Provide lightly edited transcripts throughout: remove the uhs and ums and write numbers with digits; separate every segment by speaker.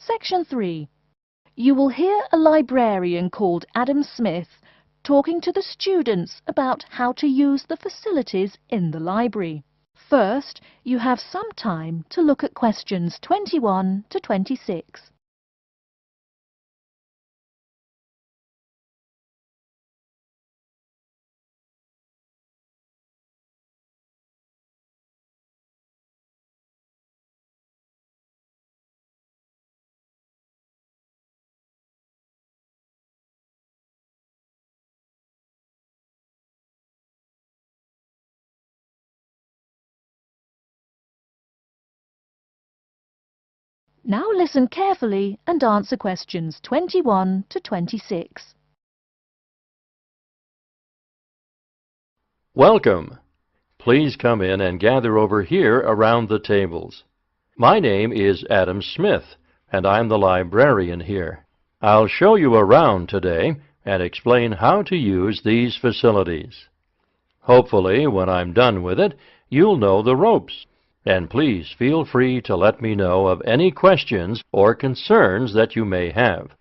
Speaker 1: Section 3. You will hear a librarian called Adam Smith talking to the students about how to use the facilities in the library. First, you have some time to look at questions 21 to 26. Now listen carefully and answer questions 21 to 26.
Speaker 2: Welcome. Please come in and gather over here around the tables. My name is Adam Smith, and I'm the librarian here. I'll show you around today and explain how to use these facilities. Hopefully, when I'm done with it, you'll know the ropes. And please feel free to let me know of any questions or concerns that you may have.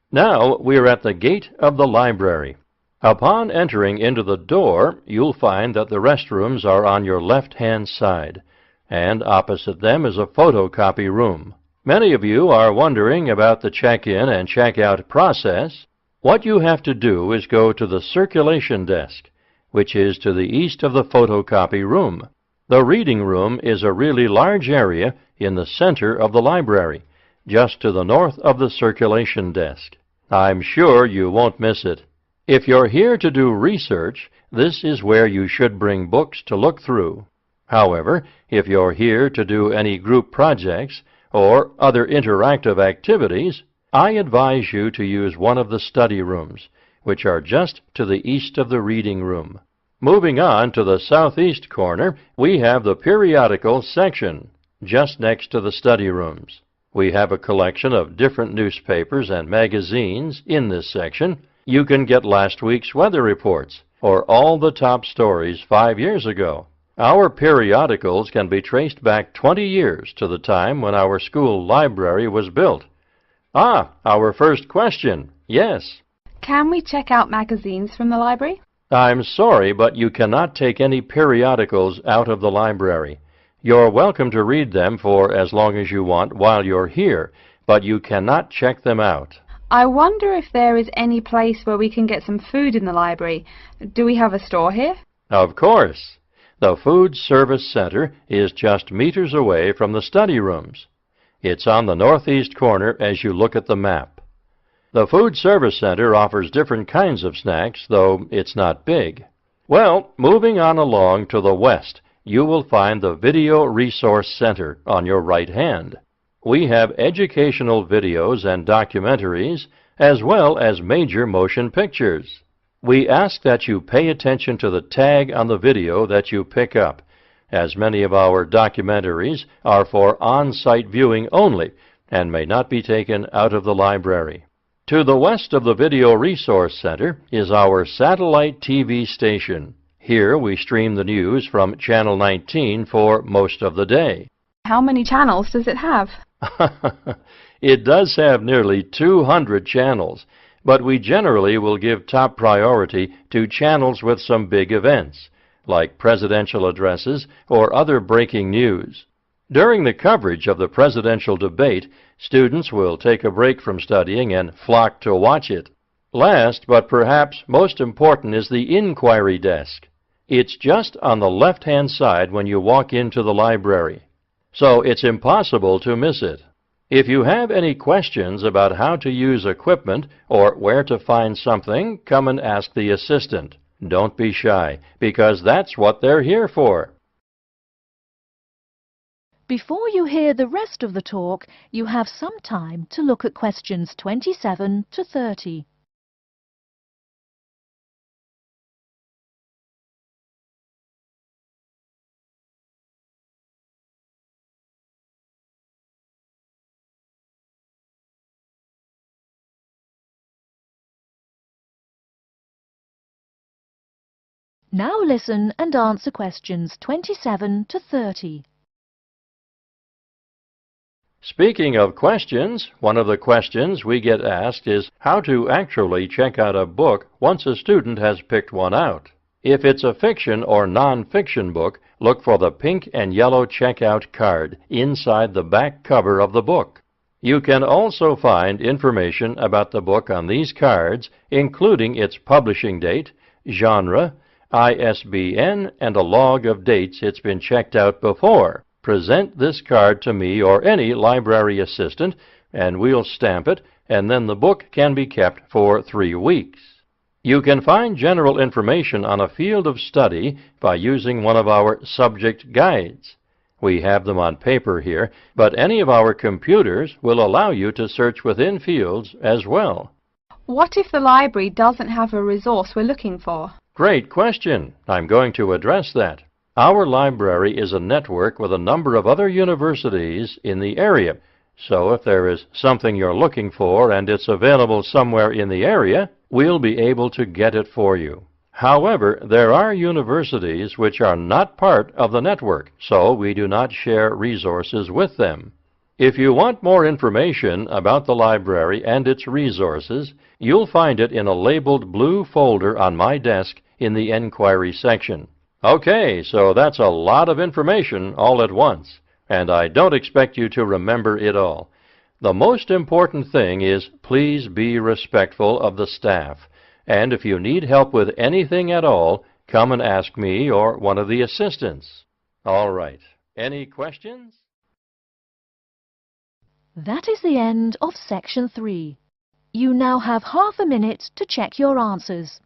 Speaker 2: Now we're at the gate of the library. Upon entering into the door, you'll find that the restrooms are on your left-hand side, and opposite them is a photocopy room. Many of you are wondering about the check-in and check-out process. What you have to do is go to the circulation desk, which is to the east of the photocopy room. The reading room is a really large area in the center of the library, just to the north of the circulation desk. I'm sure you won't miss it. If you're here to do research, this is where you should bring books to look through. However, if you're here to do any group projects or other interactive activities, I advise you to use one of the study rooms, which are just to the east of the reading room. Moving on to the southeast corner, we have the periodical section, just next to the study rooms. We have a collection of different newspapers and magazines in this section. You can get last week's weather reports, or all the top stories 5 years ago. Our periodicals can be traced back 20 years to the time when our school library was built. Our first question. Yes.
Speaker 3: Can we check out magazines from the library?
Speaker 2: I'm sorry, but you cannot take any periodicals out of the library. You're welcome to read them for as long as you want while you're here, but you cannot check them out.
Speaker 3: I wonder if there is any place where we can get some food in the library. Do we have a store here?
Speaker 2: Of course. The Food Service Center is just meters away from the study rooms. It's on the northeast corner as you look at the map. The Food Service Center offers different kinds of snacks, though it's not big. Well, moving on along to the west, you will find the Video Resource Center on your right hand. We have educational videos and documentaries, as well as major motion pictures. We ask that you pay attention to the tag on the video that you pick up, as many of our documentaries are for on-site viewing only and may not be taken out of the library. To the west of the Video Resource Center is our satellite TV station. Here we stream the news from Channel 19 for most of the day.
Speaker 3: How many channels does it have?
Speaker 2: It does have nearly 200 channels, but we generally will give top priority to channels with some big events, like presidential addresses or other breaking news. During the coverage of the presidential debate, students will take a break from studying and flock to watch it. Last, but perhaps most important, is the inquiry desk. It's just on the left-hand side when you walk into the library, so it's impossible to miss it. If you have any questions about how to use equipment or where to find something, come and ask the assistant. Don't be shy, because that's what they're here for.
Speaker 1: Before you hear the rest of the talk, you have some time to look at questions 27 to 30. Now listen and answer questions 27 to 30.
Speaker 2: Speaking of questions, one of the questions we get asked is how to actually check out a book once a student has picked one out. If it's a fiction or non-fiction book, look for the pink and yellow checkout card inside the back cover of the book. You can also find information about the book on these cards, including its publishing date, genre, ISBN, and a log of dates it's been checked out before. Present this card to me or any library assistant, and we'll stamp it, and then the book can be kept for 3 weeks. You can find general information on a field of study by using one of our subject guides. We have them on paper here, but any of our computers will allow you to search within fields as well.
Speaker 3: What if the library doesn't have a resource we're looking for?
Speaker 2: Great question. I'm going to address that. Our library is a network with a number of other universities in the area. So if there is something you're looking for and it's available somewhere in the area, we'll be able to get it for you. However, there are universities which are not part of the network, so we do not share resources with them. If you want more information about the library and its resources, you'll find it in a labeled blue folder on my desk in the Enquiry section. Okay, so that's a lot of information all at once, and I don't expect you to remember it all. The most important thing is please be respectful of the staff, and if you need help with anything at all, come and ask me or one of the assistants. All right, any questions?
Speaker 1: That is the end of Section 3. You now have half a minute to check your answers.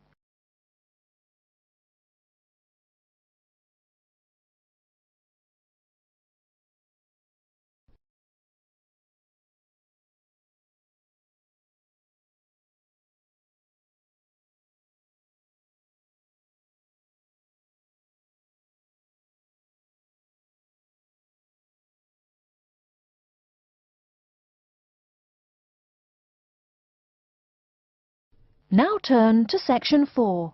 Speaker 1: Now turn to Section 4.